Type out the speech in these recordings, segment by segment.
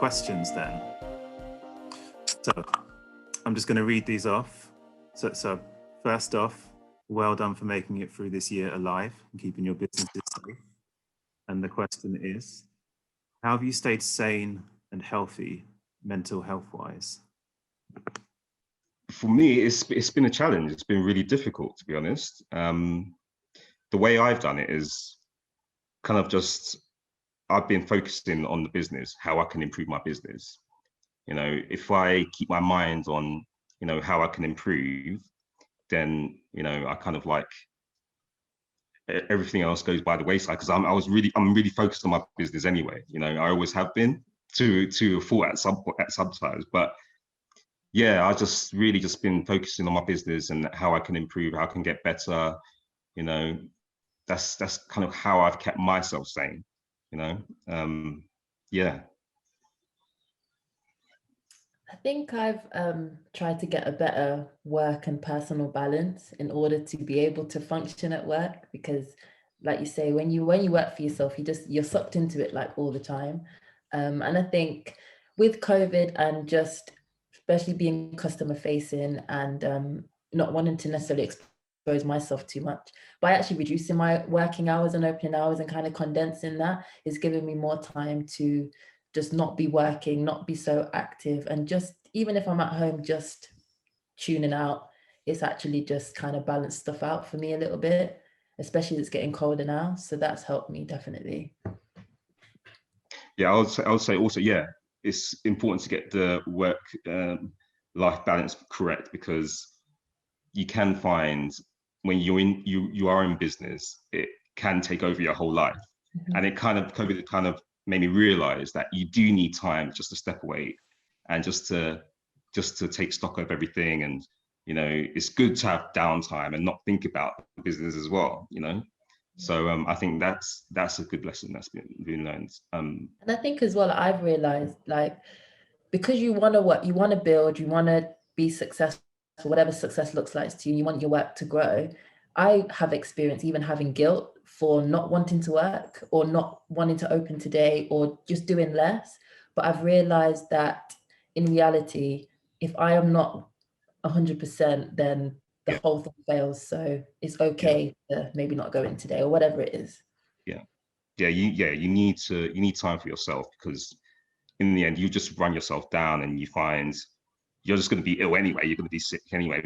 questions then. So I'm just going to read these off. So first off, well done for making it through this year alive and keeping your businesses safe. And the question is, how have you stayed sane and healthy mental health-wise? For me, it's been a challenge. It's been really difficult, to be honest. The way I've done it is kind of just, I've been focusing on the business, how I can improve my business. You know, if I keep my mind on, you know, how I can improve, then, you know, I kind of like everything else goes by the wayside, because I'm really focused on my business anyway. You know, I always have been to a fault at some times, but yeah, I just really just been focusing on my business and how I can improve, how I can get better. You know, that's kind of how I've kept myself sane. You know, yeah. I think I've tried to get a better work and personal balance in order to be able to function at work, because like you say, when you work for yourself, you're sucked into it like all the time. And I think with COVID and just especially being customer facing and not wanting to necessarily expose myself too much, by actually reducing my working hours and opening hours and kind of condensing that is giving me more time to just not be working, not be so active, and just even if I'm at home just tuning out, it's actually just kind of balanced stuff out for me a little bit, especially as it's getting colder now. So that's helped me definitely. Yeah, I would say also, yeah, it's important to get the work life balance correct, because you can find when you are in business, it can take over your whole life. Mm-hmm. And COVID kind of made me realize that you do need time just to step away and just to take stock of everything. And, you know, it's good to have downtime and not think about the business as well, you know? So I think that's a good lesson that's been learned. And I think as well, I've realized, like, because you want to work, you want to build, you want to be successful, whatever success looks like to you, you want your work to grow. I have experienced even having guilt for not wanting to work or not wanting to open today or just doing less. But I've realized that in reality, if I am not 100%, then the whole thing fails. So it's okay to maybe not go in today or whatever it is. You need time for yourself, because in the end, you just run yourself down and you find you're just going to be ill anyway. You're going to be sick anyway.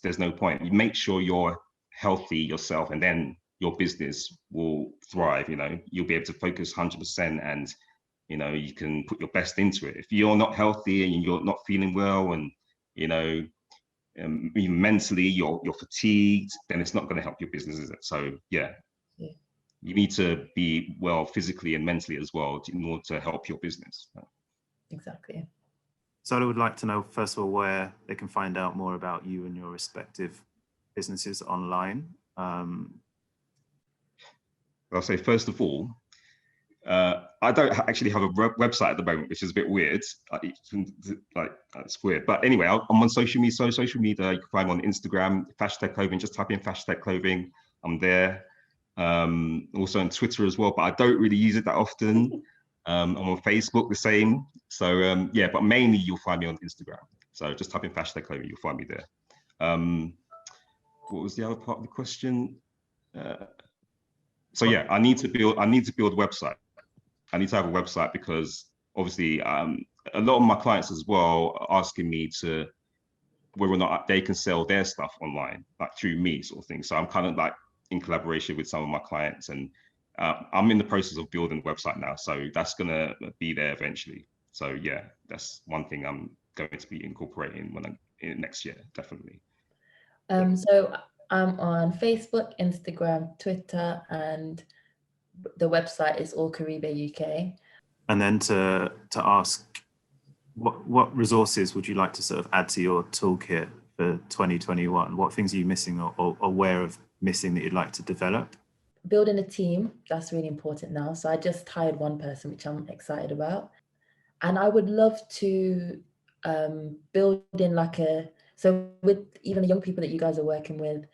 There's no point. You make sure you're healthy yourself, and then your business will thrive. You know, you'll be able to focus 100%, and you know, you can put your best into it. If you're not healthy and you're not feeling well, and you know, even mentally you're fatigued, then it's not going to help your business, is it? So yeah. You need to be well physically and mentally as well in order to help your business. Exactly. So I would like to know, first of all, where they can find out more about you and your respective businesses online. I'll say, first of all, I don't actually have a website at the moment, which is a bit weird. It's weird. But anyway, I'm on social media. So social media, you can find me on Instagram, fashtag clothing. Just type in fashtag clothing. I'm there. Also on Twitter as well, but I don't really use it that often. I'm on Facebook, the same. So yeah, but mainly you'll find me on Instagram. So just type in fashtag clothing, you'll find me there. What was the other part of the question? So yeah, I need to build a website. I need to have a website, because obviously a lot of my clients as well are asking me to whether or not they can sell their stuff online, like through me, sort of thing. So I'm kind of like in collaboration with some of my clients, and I'm in the process of building a website now. So that's gonna be there eventually. So yeah, that's one thing I'm going to be incorporating when I'm in next year, definitely. So I'm on Facebook, Instagram, Twitter, and the website is all Caribe UK. And then to ask, what resources would you like to sort of add to your toolkit for 2021? What things are you missing or aware of missing that you'd like to develop? Building a team, that's really important now. So I just hired one person, which I'm excited about. And I would love to build in so with even the young people that you guys are working with,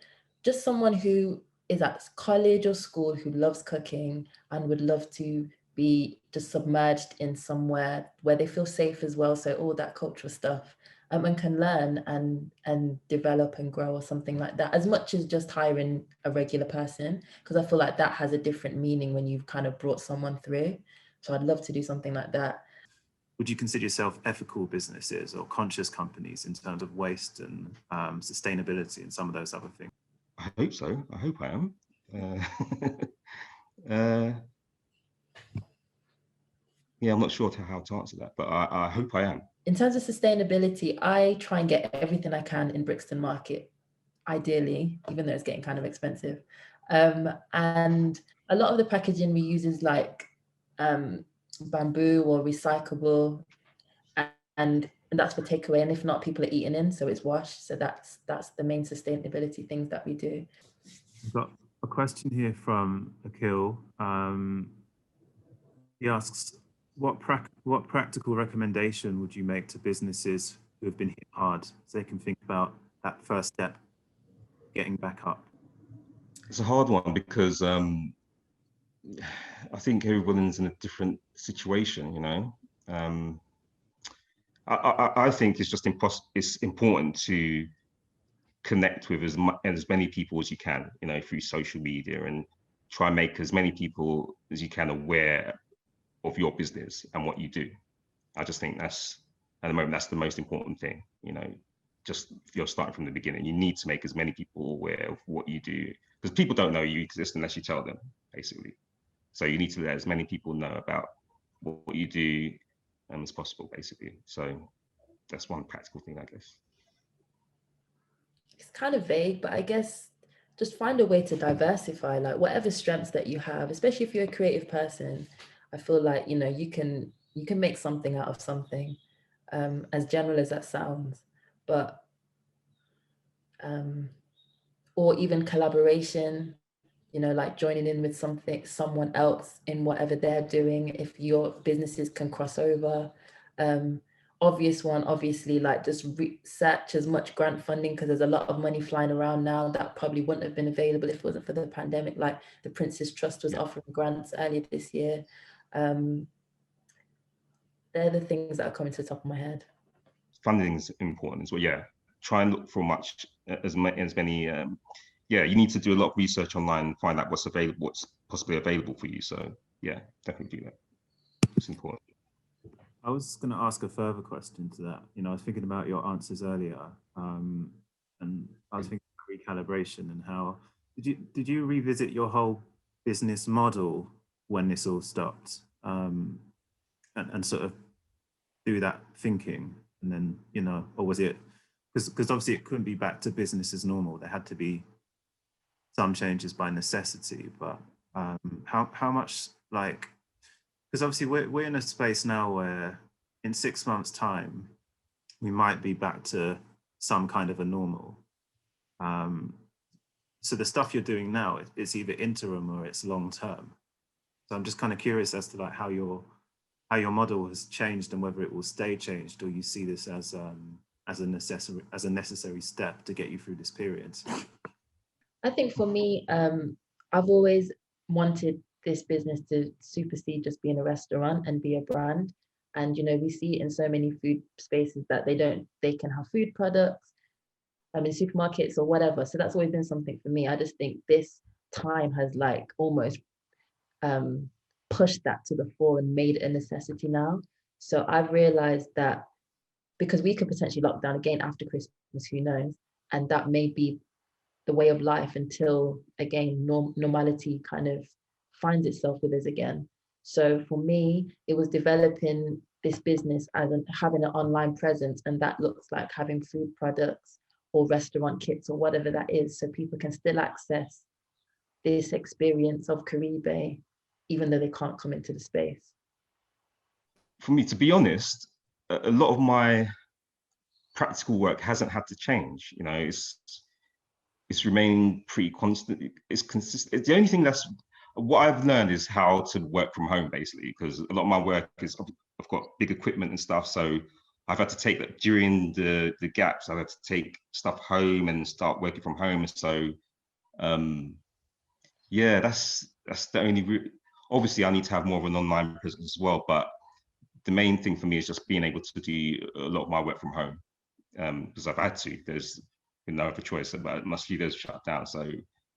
just someone who is at college or school who loves cooking and would love to be just submerged in somewhere where they feel safe as well. So all that cultural stuff, and can learn and develop and grow or something like that, as much as just hiring a regular person, because I feel like that has a different meaning when you've kind of brought someone through. So I'd love to do something like that. Would you consider yourself ethical businesses or conscious companies in terms of waste and sustainability and some of those other things? I hope so. I hope I am. Yeah, I'm not sure how to answer that, but I hope I am. In terms of sustainability, I try and get everything I can in Brixton Market, ideally, even though it's getting kind of expensive. And a lot of the packaging we use is like bamboo or recyclable, and that's for takeaway. And if not, people are eating in, so it's washed. So that's the main sustainability things that we do. I've got a question here from Akil. He asks, what practical recommendation would you make to businesses who have been hit hard so they can think about that first step, getting back up? It's a hard one because I think everyone's in a different situation, you know. I think it's just it's important to connect with as many people as you can, you know, through social media, and try and make as many people as you can aware of your business and what you do. I just think at the moment, that's the most important thing, you know. Just if you're starting from the beginning, you need to make as many people aware of what you do, because people don't know you exist unless you tell them, basically. So you need to let as many people know about what you do as possible, basically. So that's one practical thing, I guess. It's kind of vague, but I guess just find a way to diversify, like whatever strengths that you have, especially if you're a creative person. I feel like, you know, you can make something out of something, as general as that sounds, but or even collaboration, you know, like joining in with someone else in whatever they're doing, if your businesses can cross over. Obvious one, obviously, like just research as much grant funding, because there's a lot of money flying around now that probably wouldn't have been available if it wasn't for the pandemic. Like the Prince's Trust was offering grants earlier this year. They're the things that are coming to the top of my head. Funding is important as well. Yeah, try and look for as many. Yeah, you need to do a lot of research online and find out what's possibly available for you. So yeah, definitely do that. It's important. I was going to ask a further question to that. You know, I was thinking about your answers earlier, and I was thinking about recalibration and how did you revisit your whole business model when this all stopped, and sort of do that thinking, and then, you know, or was it because obviously it couldn't be back to business as normal. There had to be some changes by necessity, but how much, like, because obviously we're in a space now where in 6 months' time, we might be back to some kind of a normal. So the stuff you're doing now, it's either interim or it's long term. So I'm just kind of curious as to like how your model has changed and whether it will stay changed, or you see this as a necessary step to get you through this period. I think for me, I've always wanted this business to supersede just being a restaurant and be a brand. And, you know, we see it in so many food spaces that they can have food products in supermarkets or whatever. So that's always been something for me. I just think this time has like almost pushed that to the fore and made it a necessity now. So I've realized that because we could potentially lock down again after Christmas, who knows? And that may be the way of life until, again, normality kind of finds itself with us again. So for me, it was developing this business as having an online presence, and that looks like having food products or restaurant kits or whatever that is, so people can still access this experience of Caribe, even though they can't come into the space. For me, to be honest, a lot of my practical work hasn't had to change. You know, it's remained pretty constant. It's consistent. It's the only thing that's what I've learned is how to work from home, basically, because a lot of my work is I've got big equipment and stuff, so I've had to take that during the gaps. I've had to take stuff home and start working from home. So yeah, that's the only route. obviously I need to have more of an online presence as well, but the main thing for me is just being able to do a lot of my work from home, because I've had to. There's been no other choice. But my studio's shut down, so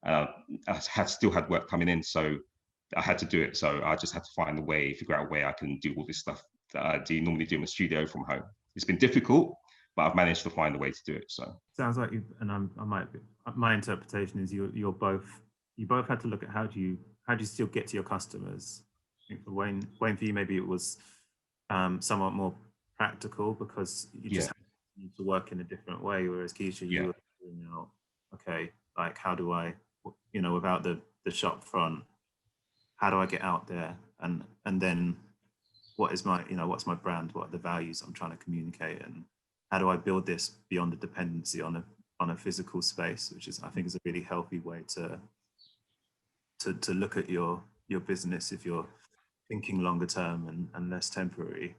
I still had work coming in, so I had to do it. So I just had to find a way, figure out a way I can do all this stuff that I normally do in the studio from home. It's been difficult, but I've managed to find a way to do it. So sounds like you, and I might be, my interpretation is you both had to look at how do you still get to your customers. I think for Wayne, for you, maybe it was somewhat more practical because you just need to work in a different way. Whereas Keisha, you were figuring out, okay, like how do I, without the shop front, how do I get out there, and then what is my, what's my brand, what are the values I'm trying to communicate, and how do I build this beyond the dependency on a physical space, which is, I think, is a really healthy way to look at your business if you're thinking longer term and less temporary.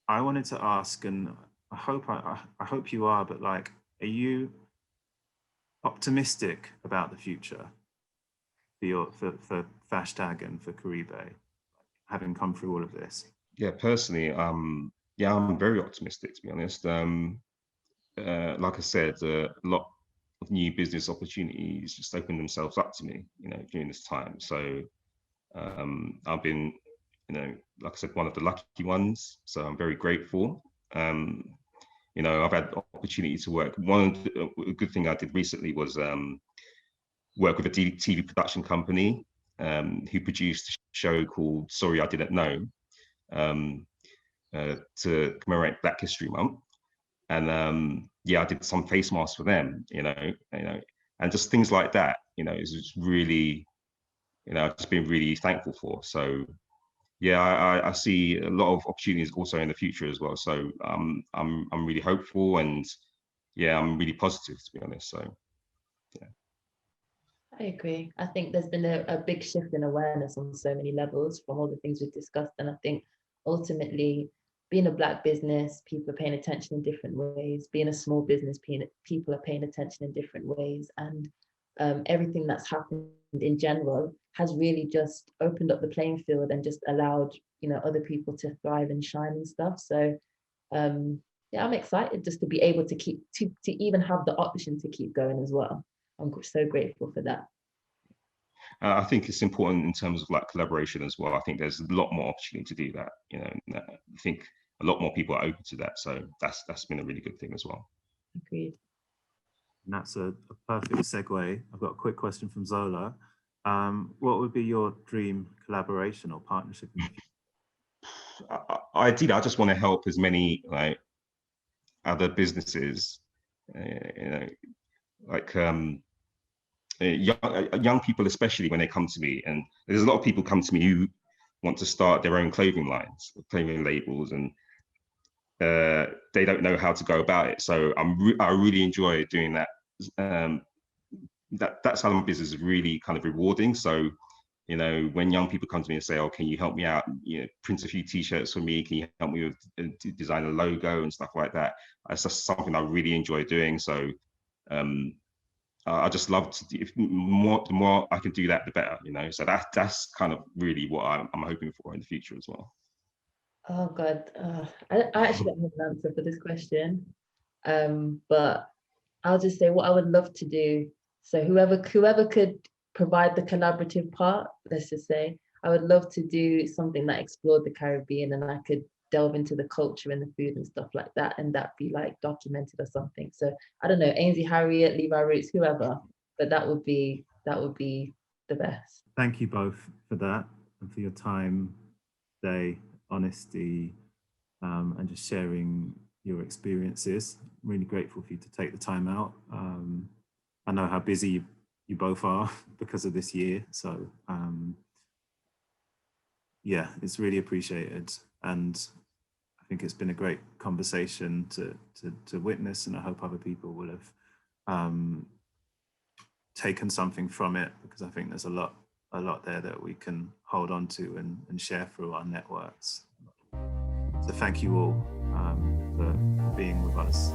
I wanted to ask, and I hope you are, but like, are you optimistic about the future for fashtag and for Caribe, having come through all of this? Yeah, personally, I'm very optimistic, to be honest. Like I said, a lot of new business opportunities just opened themselves up to me, during this time. So I've been, like I said, one of the lucky ones. So I'm very grateful. I've had opportunity to work. A good thing I did recently was work with a TV production company who produced a show called Sorry I Didn't Know, to commemorate Black History Month. And I did some face masks for them, and just things like that, is just really, I've just been really thankful for. So I see a lot of opportunities also in the future as well. So I'm really hopeful, and I'm really positive, to be honest. So I agree. I think there's been a big shift in awareness on so many levels from all the things we've discussed. And I think ultimately, being a Black business, people are paying attention in different ways. Being a small business, people are paying attention in different ways. And everything that's happened in general has really just opened up the playing field and just allowed, other people to thrive and shine and stuff. So I'm excited just to be able to keep, to even have the option to keep going as well. I'm so grateful for that. I think it's important in terms of like collaboration as well. I think there's a lot more opportunity to do that. I think a lot more people are open to that. So that's been a really good thing as well. Agreed. And that's a perfect segue. I've got a quick question from Zola. What would be your dream collaboration or partnership in the future? I just want to help as many other businesses, young people, especially when they come to me. And there's a lot of people come to me who want to start their own clothing lines, clothing labels, and they don't know how to go about it. So I really enjoy doing that. That side of my business is really kind of rewarding. So, when young people come to me and say, "Oh, can you help me out? Print a few T-shirts for me. Can you help me with design a logo and stuff like that?" That's just something I really enjoy doing. So, I just love to do, the more I can do that, the better. So that's kind of really what I'm hoping for in the future as well. Oh God, I actually don't have an answer for this question, but I'll just say what I would love to do. So whoever could provide the collaborative part, let's just say, I would love to do something that explored the Caribbean, and I could delve into the culture and the food and stuff like that, and that be like documented or something. So I don't know, Ainsley Harriet, Levi Roots, whoever, but that would be the best. Thank you both for that and for your time today, honesty, and just sharing your experiences. I'm really grateful for you to take the time out. I know how busy you both are because of this year. So it's really appreciated. And I think it's been a great conversation to witness, and I hope other people will have taken something from it, because I think there's a lot there that we can hold on to and share through our networks. So thank you all for being with us.